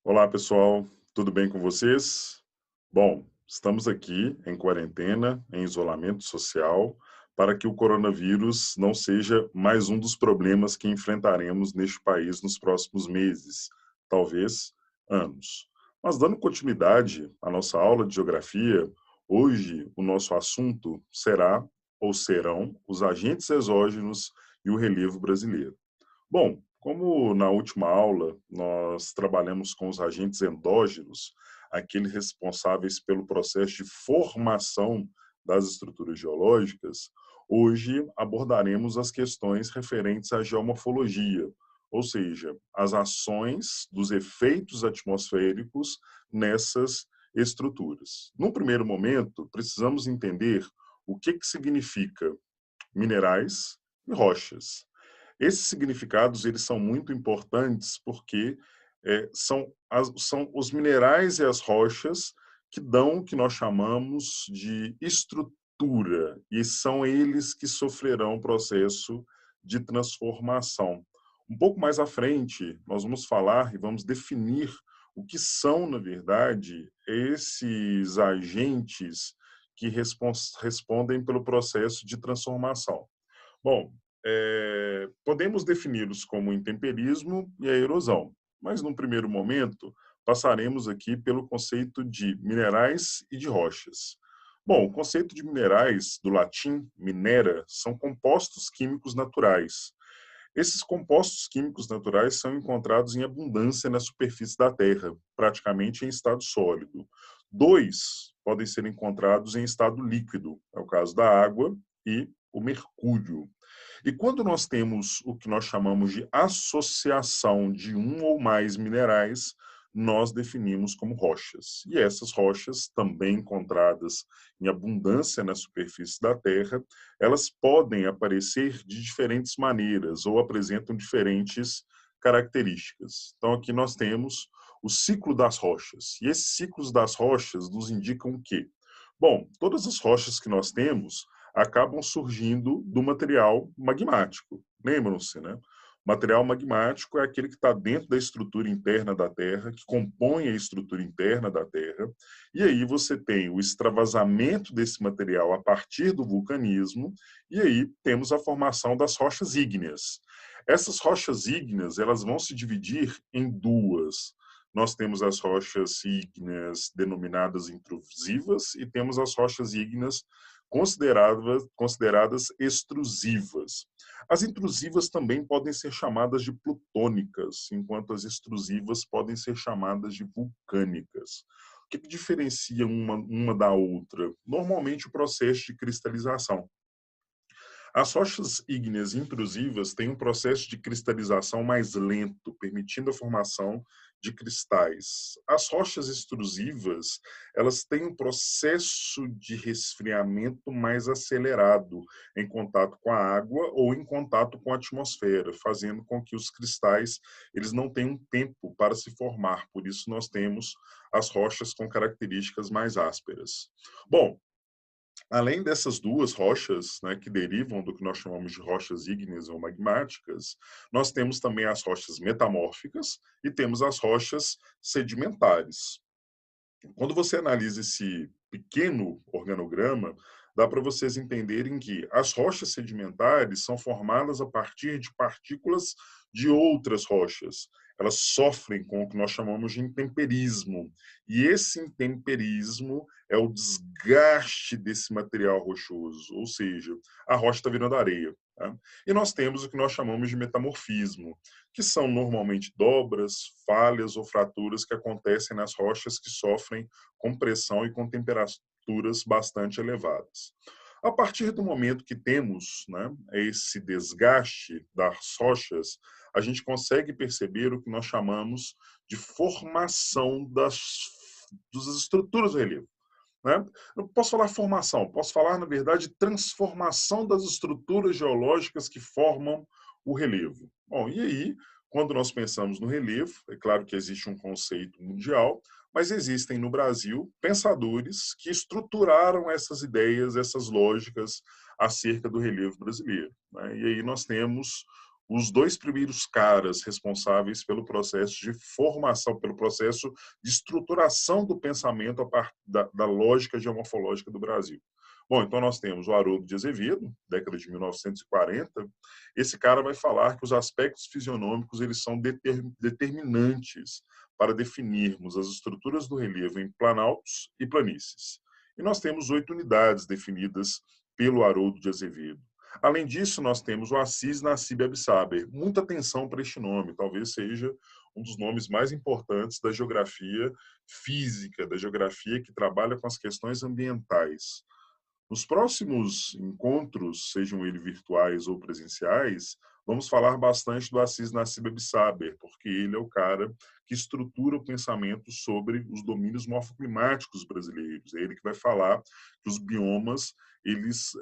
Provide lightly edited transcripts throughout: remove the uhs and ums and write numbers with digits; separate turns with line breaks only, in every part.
Olá, pessoal, tudo bem com vocês? Bom, estamos aqui em quarentena, em isolamento social, para que o coronavírus não seja mais um dos problemas que enfrentaremos neste país nos próximos meses, talvez anos. Mas dando continuidade à nossa aula de geografia, hoje o nosso assunto será ou serão os agentes exógenos e o relevo brasileiro. Bom, como na última aula nós trabalhamos com os agentes endógenos, aqueles responsáveis pelo processo de formação das estruturas geológicas, hoje abordaremos as questões referentes à geomorfologia, ou seja, as ações dos efeitos atmosféricos nessas estruturas. Num primeiro momento, precisamos entender o que significa minerais e rochas. Esses significados eles são muito importantes porque são os minerais e as rochas que dão o que nós chamamos de estrutura, e são eles que sofrerão o processo de transformação. Um pouco mais à frente, nós vamos falar e vamos definir o que são, na verdade, esses agentes que respondem pelo processo de transformação. Bom, podemos defini-los como o intemperismo e a erosão, mas num primeiro momento passaremos aqui pelo conceito de minerais e de rochas. Bom, o conceito de minerais, do latim minera, são compostos químicos naturais. Esses compostos químicos naturais são encontrados em abundância na superfície da Terra, praticamente em estado sólido. Dois podem ser encontrados em estado líquido, é o caso da água e o mercúrio. E quando nós temos o que nós chamamos de associação de um ou mais minerais, nós definimos como rochas. E essas rochas, também encontradas em abundância na superfície da Terra, elas podem aparecer de diferentes maneiras ou apresentam diferentes características. Então, aqui nós temos o ciclo das rochas. E esses ciclos das rochas nos indicam o quê? Bom, todas as rochas que nós temos acabam surgindo do material magmático. Lembram-se, né? O material magmático é aquele que está dentro da estrutura interna da Terra, que compõe a estrutura interna da Terra, e aí você tem o extravasamento desse material a partir do vulcanismo, e aí temos a formação das rochas ígneas. Essas rochas ígneas, elas vão se dividir em duas. Nós temos as rochas ígneas denominadas intrusivas e temos as rochas ígneas consideradas extrusivas. As intrusivas também podem ser chamadas de plutônicas, enquanto as extrusivas podem ser chamadas de vulcânicas. O que diferencia uma da outra? Normalmente o processo de cristalização. As rochas ígneas intrusivas têm um processo de cristalização mais lento, permitindo a formação de cristais. As rochas extrusivas, elas têm um processo de resfriamento mais acelerado em contato com a água ou em contato com a atmosfera, fazendo com que os cristais eles não tenham tempo para se formar. Por isso nós temos as rochas com características mais ásperas. Bom, além dessas duas rochas, né, que derivam do que nós chamamos de rochas ígneas ou magmáticas, nós temos também as rochas metamórficas e temos as rochas sedimentares. Quando você analisa esse pequeno organograma, dá para vocês entenderem que as rochas sedimentares são formadas a partir de partículas de outras rochas. Elas sofrem com o que nós chamamos de intemperismo. E esse intemperismo é o desgaste desse material rochoso, ou seja, a rocha está virando areia. Tá? E nós temos o que nós chamamos de metamorfismo, que são normalmente dobras, falhas ou fraturas que acontecem nas rochas que sofrem com pressão e com temperaturas bastante elevadas. A partir do momento que temos, né, esse desgaste das rochas, a gente consegue perceber o que nós chamamos de formação das estruturas do relevo. Né? Eu posso falar formação, posso falar, na verdade, transformação das estruturas geológicas que formam o relevo. Bom, e aí, quando nós pensamos no relevo, é claro que existe um conceito mundial, mas existem no Brasil pensadores que estruturaram essas ideias, essas lógicas acerca do relevo brasileiro. Né? E aí nós temos os dois primeiros caras responsáveis pelo processo de formação, pelo processo de estruturação do pensamento a partir da lógica geomorfológica do Brasil. Bom, então nós temos o Haroldo de Azevedo, década de 1940. Esse cara vai falar que os aspectos fisionômicos eles são determinantes para definirmos as estruturas do relevo em planaltos e planícies. E nós temos 8 unidades definidas pelo Haroldo de Azevedo. Além disso, nós temos o Assis Nassib Absaber. Muita atenção para este nome, talvez seja um dos nomes mais importantes da geografia física, da geografia que trabalha com as questões ambientais. Nos próximos encontros, sejam eles virtuais ou presenciais, vamos falar bastante do Assis Nassib Absaber, porque ele é o cara que estrutura o pensamento sobre os domínios morfoclimáticos brasileiros. É ele que vai falar que os biomas eles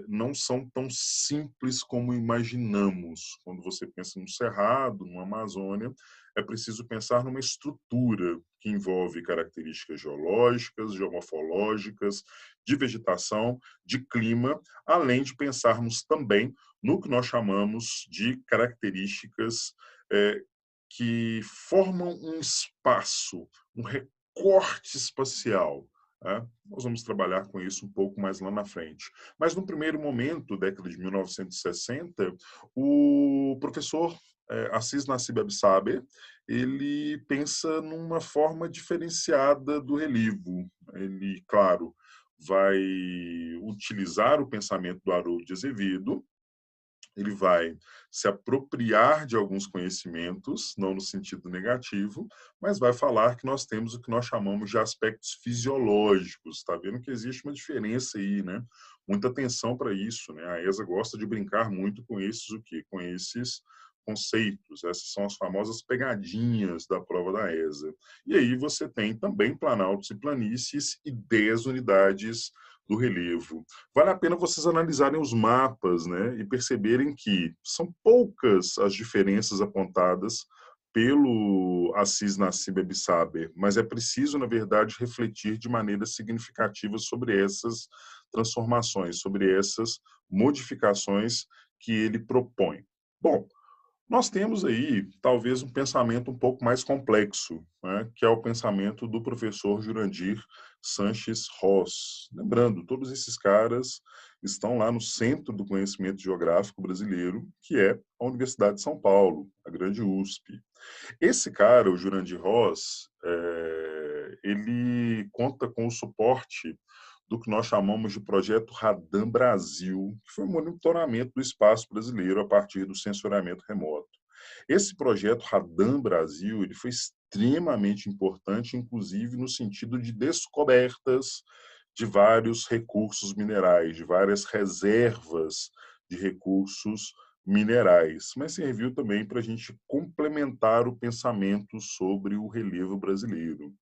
não são tão simples como imaginamos. Quando você pensa no Cerrado, no Amazônia, é preciso pensar numa estrutura que envolve características geológicas, geomorfológicas, de vegetação, de clima, além de pensarmos também no que nós chamamos de características que formam um espaço, um recorte espacial. Nós vamos trabalhar com isso um pouco mais lá na frente. Mas, no primeiro momento, década de 1960, o professor Assis Nassib Absaber, ele pensa numa forma diferenciada do relevo. Ele, claro, vai utilizar o pensamento do Haroldo de Azevedo, ele vai se apropriar de alguns conhecimentos, não no sentido negativo, mas vai falar que nós temos o que nós chamamos de aspectos fisiológicos. Está vendo que existe uma diferença aí, né? Muita atenção para isso, né? A ESA gosta de brincar muito com esses o quê? Com esses conceitos. Essas são as famosas pegadinhas da prova da ESA. E aí você tem também planaltos e planícies e 10 unidades do relevo. Vale a pena vocês analisarem os mapas, né, e perceberem que são poucas as diferenças apontadas pelo Assis Nassib Absaber, mas é preciso, na verdade, refletir de maneira significativa sobre essas transformações, sobre essas modificações que ele propõe. Bom, nós temos aí, talvez, um pensamento um pouco mais complexo, né, que é o pensamento do professor Jurandir Sanches Ross. Lembrando, todos esses caras estão lá no centro do conhecimento geográfico brasileiro, que é a Universidade de São Paulo, a grande USP. Esse cara, o Jurandir Ross, ele conta com o suporte do que nós chamamos de projeto Radam Brasil, que foi um monitoramento do espaço brasileiro a partir do sensoriamento remoto. Esse projeto Radam Brasil ele foi extremamente importante, inclusive no sentido de descobertas de vários recursos minerais, de várias reservas de recursos minerais, mas serviu também para a gente complementar o pensamento sobre o relevo brasileiro.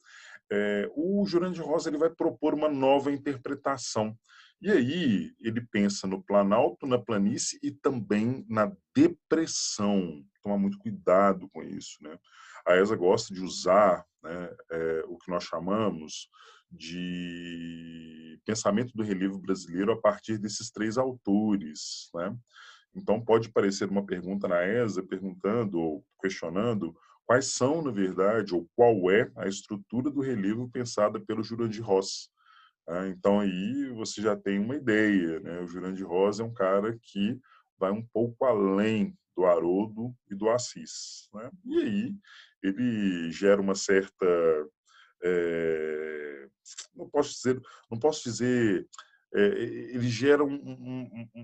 O Jurandir Rosa ele vai propor uma nova interpretação. E aí ele pensa no planalto, na planície e também na depressão. Tomar muito cuidado com isso, né? A ESA gosta de usar, né, o que nós chamamos de pensamento do relevo brasileiro a partir desses 3 autores, né? Então, pode parecer uma pergunta na ESA, perguntando ou questionando quais são, na verdade, ou qual é a estrutura do relevo pensada pelo Jurandir Ross. Então, aí você já tem uma ideia, né? O Jurandir Ross é um cara que vai um pouco além do Haroldo e do Assis, né? E aí ele gera uma certa... é, não posso dizer, ele gera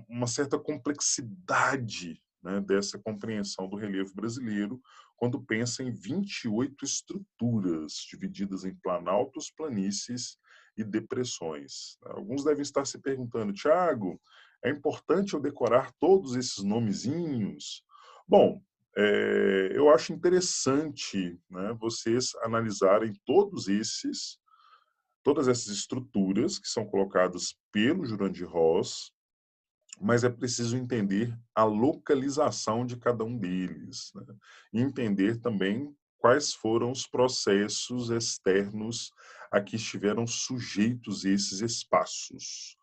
uma certa complexidade, né, dessa compreensão do relevo brasileiro quando pensa em 28 estruturas divididas em planaltos, planícies e depressões. Alguns devem estar se perguntando, Tiago, é importante eu decorar todos esses nomezinhos? Bom, eu acho interessante, né, vocês analisarem todas essas estruturas que são colocadas pelo Jurandir Ross, mas é preciso entender a localização de cada um deles, né? E entender também quais foram os processos externos a que estiveram sujeitos esses espaços.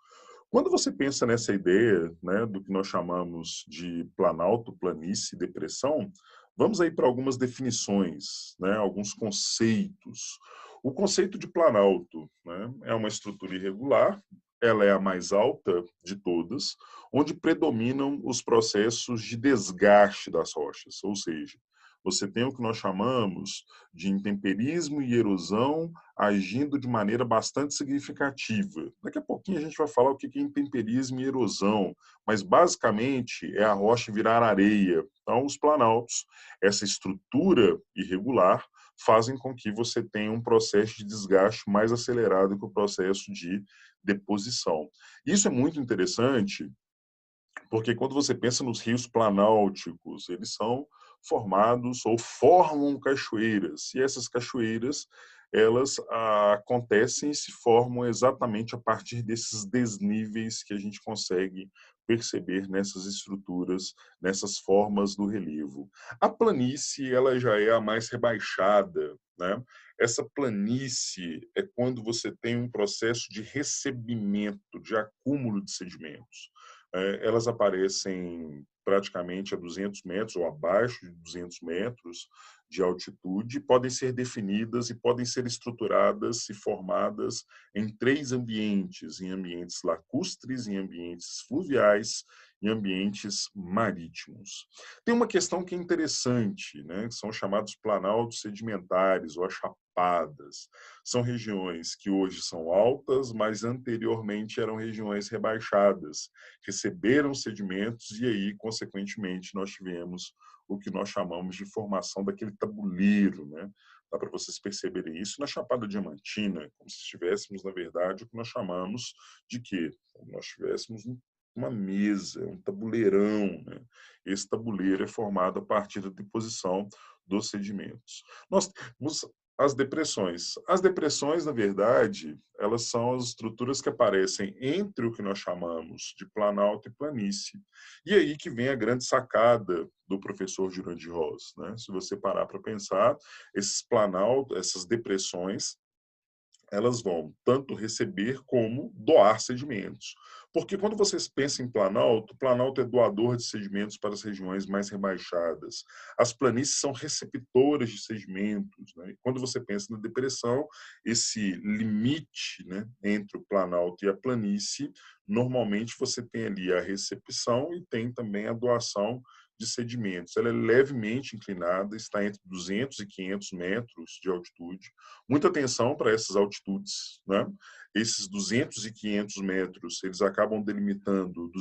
Quando você pensa nessa ideia, né, do que nós chamamos de planalto, planície, depressão, vamos aí para algumas definições, né, alguns conceitos. O conceito de planalto, né, é uma estrutura irregular, ela é a mais alta de todas, onde predominam os processos de desgaste das rochas, ou seja, você tem o que nós chamamos de intemperismo e erosão agindo de maneira bastante significativa. Daqui a pouquinho a gente vai falar o que é intemperismo e erosão, mas basicamente é a rocha virar areia. Então, os planaltos, essa estrutura irregular, fazem com que você tenha um processo de desgaste mais acelerado que o processo de deposição. Isso é muito interessante, porque quando você pensa nos rios planálticos, eles são formados ou formam cachoeiras. E essas cachoeiras, elas acontecem e se formam exatamente a partir desses desníveis que a gente consegue perceber nessas estruturas, nessas formas do relevo. A planície, ela já é a mais rebaixada, né? Essa planície é quando você tem um processo de recebimento, de acúmulo de sedimentos. Elas aparecem praticamente a 200 metros ou abaixo de 200 metros de altitude, podem ser definidas e podem ser estruturadas e formadas em três ambientes, em ambientes lacustres, em ambientes fluviais, em ambientes marítimos. Tem uma questão que é interessante, né, que são chamados planaltos sedimentares ou chapadas. São regiões que hoje são altas, mas anteriormente eram regiões rebaixadas, receberam sedimentos e aí, consequentemente, nós tivemos o que nós chamamos de formação daquele tabuleiro, né? Dá para vocês perceberem isso na Chapada Diamantina, como se estivéssemos, na verdade, o que nós chamamos de quê? Como nós tivéssemos uma mesa, um tabuleirão, né? Esse tabuleiro é formado a partir da deposição dos sedimentos. Nós temos as depressões. As depressões, na verdade, elas são as estruturas que aparecem entre o que nós chamamos de planalto e planície. E aí que vem a grande sacada do professor Jurandir Ross, né? Se você parar para pensar, esses planaltos, essas depressões, elas vão tanto receber como doar sedimentos. Porque quando vocês pensam em planalto, o planalto é doador de sedimentos para as regiões mais rebaixadas. As planícies são receptoras de sedimentos. Né? E quando você pensa na depressão, esse limite, né, entre o planalto e a planície, normalmente você tem ali a recepção e tem também a doação de sedimentos. Ela é levemente inclinada, está entre 200 e 500 metros de altitude. Muita atenção para essas altitudes, né? Esses 200 e 500 metros, eles acabam delimitando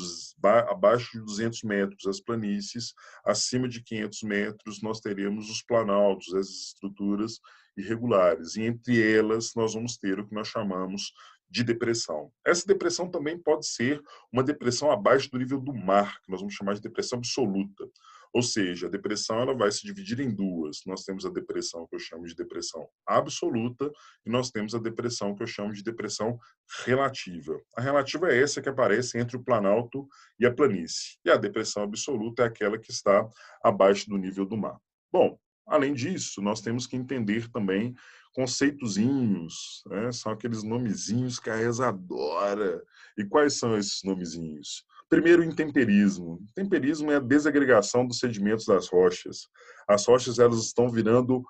abaixo de 200 metros as planícies, acima de 500 metros nós teremos os planaltos, as estruturas irregulares, e entre elas nós vamos ter o que nós chamamos de depressão. Essa depressão também pode ser uma depressão abaixo do nível do mar, que nós vamos chamar de depressão absoluta. Ou seja, a depressão ela vai se dividir em duas. Nós temos a depressão que eu chamo de depressão absoluta e nós temos a depressão que eu chamo de depressão relativa. A relativa é essa que aparece entre o planalto e a planície. E a depressão absoluta é aquela que está abaixo do nível do mar. Bom, além disso, nós temos que entender também conceitozinhos, né? São aqueles nomezinhos que a ESA adora. E quais são esses nomezinhos? Primeiro, intemperismo. Intemperismo é a desagregação dos sedimentos das rochas. As rochas elas estão virando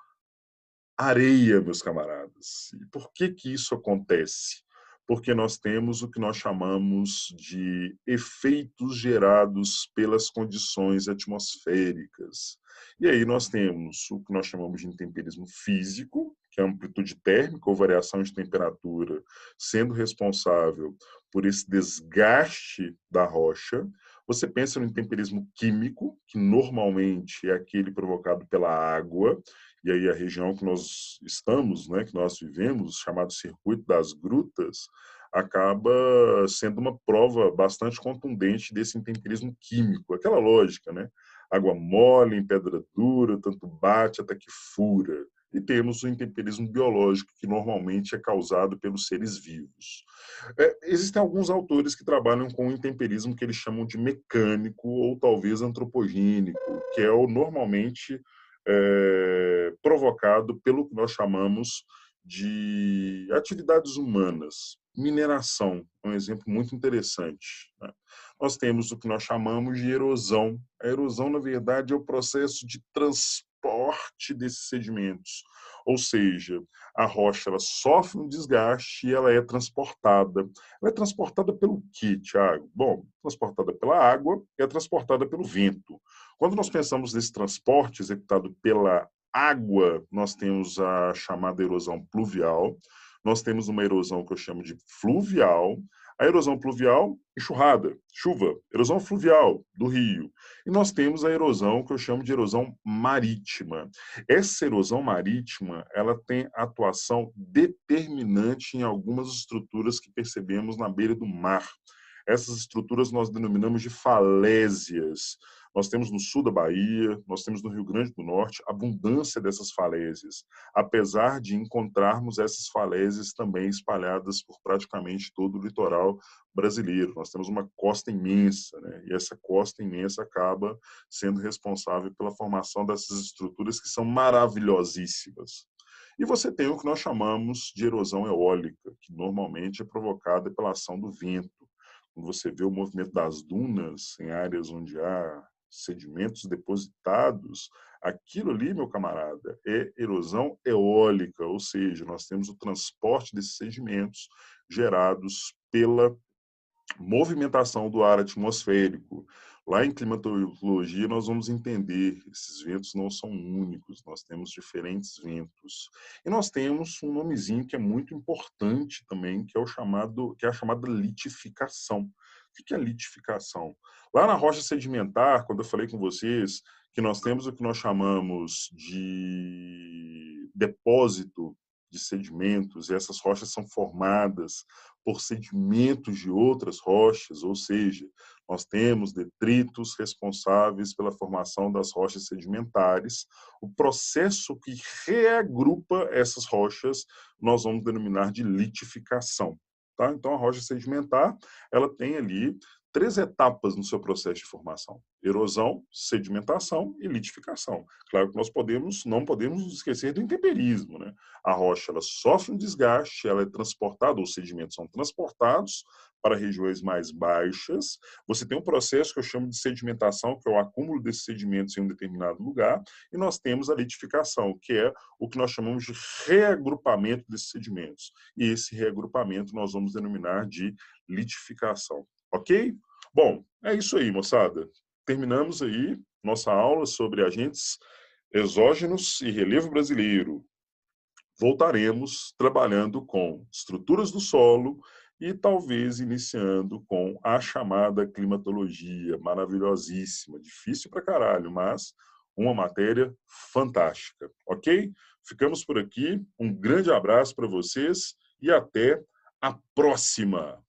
areia, meus camaradas. E por que que isso acontece? Porque nós temos o que nós chamamos de efeitos gerados pelas condições atmosféricas. E aí nós temos o que nós chamamos de intemperismo físico, que é a amplitude térmica ou variação de temperatura, sendo responsável por esse desgaste da rocha. Você pensa no intemperismo químico, que normalmente é aquele provocado pela água, e aí a região que nós estamos, né, que nós vivemos, chamado Circuito das Grutas, acaba sendo uma prova bastante contundente desse intemperismo químico. Aquela lógica, né? Água mole em pedra dura, tanto bate até que fura. E temos o intemperismo biológico, que normalmente é causado pelos seres vivos. Existem alguns autores que trabalham com o intemperismo que eles chamam de mecânico ou talvez antropogênico, que é o normalmente provocado pelo que nós chamamos de atividades humanas. mineração, um exemplo muito interessante, né? Nós temos o que nós chamamos de erosão. A erosão, na verdade, é o processo de transporte desses sedimentos. Ou seja, a rocha ela sofre um desgaste e ela é transportada. Ela é transportada pelo quê, Tiago? Bom, transportada pela água e é transportada pelo vento. Quando nós pensamos nesse transporte executado pela água, nós temos a chamada erosão pluvial, nós temos uma erosão que eu chamo de fluvial, a erosão pluvial, enxurrada, chuva, erosão fluvial do rio. E nós temos a erosão que eu chamo de erosão marítima. Essa erosão marítima, ela tem atuação determinante em algumas estruturas que percebemos na beira do mar. Essas estruturas nós denominamos de falésias. Nós temos no sul da Bahia, nós temos no Rio Grande do Norte, abundância dessas falésias, apesar de encontrarmos essas falésias também espalhadas por praticamente todo o litoral brasileiro. Nós temos uma costa imensa, né? E essa costa imensa acaba sendo responsável pela formação dessas estruturas que são maravilhosíssimas. E você tem o que nós chamamos de erosão eólica, que normalmente é provocada pela ação do vento. Quando você vê o movimento das dunas em áreas onde há sedimentos depositados, aquilo ali, meu camarada, é erosão eólica, ou seja, nós temos o transporte desses sedimentos gerados pela movimentação do ar atmosférico. Lá em climatologia, nós vamos entender, esses ventos não são únicos, nós temos diferentes ventos. E nós temos um nomezinho que é muito importante também, que é a chamada litificação. O que é litificação? Lá na rocha sedimentar, quando eu falei com vocês que nós temos o que nós chamamos de depósito de sedimentos, e essas rochas são formadas por sedimentos de outras rochas, ou seja, nós temos detritos responsáveis pela formação das rochas sedimentares. O processo que reagrupa essas rochas nós vamos denominar de litificação. Tá? Então, a rocha sedimentar ela tem ali 3 etapas no seu processo de formação: erosão, sedimentação e litificação. Claro que não podemos nos esquecer do intemperismo, né? A rocha ela sofre um desgaste, ela é transportada, os sedimentos são transportados para regiões mais baixas. Você tem um processo que eu chamo de sedimentação, que é o acúmulo desses sedimentos em um determinado lugar, e nós temos a litificação, que é o que nós chamamos de reagrupamento desses sedimentos. E esse reagrupamento nós vamos denominar de litificação. Ok? Bom, é isso aí, moçada. Terminamos aí nossa aula sobre agentes exógenos e relevo brasileiro. Voltaremos trabalhando com estruturas do solo e talvez iniciando com a chamada climatologia, maravilhosíssima, difícil pra caralho, mas uma matéria fantástica, ok? Ficamos por aqui, um grande abraço para vocês e até a próxima!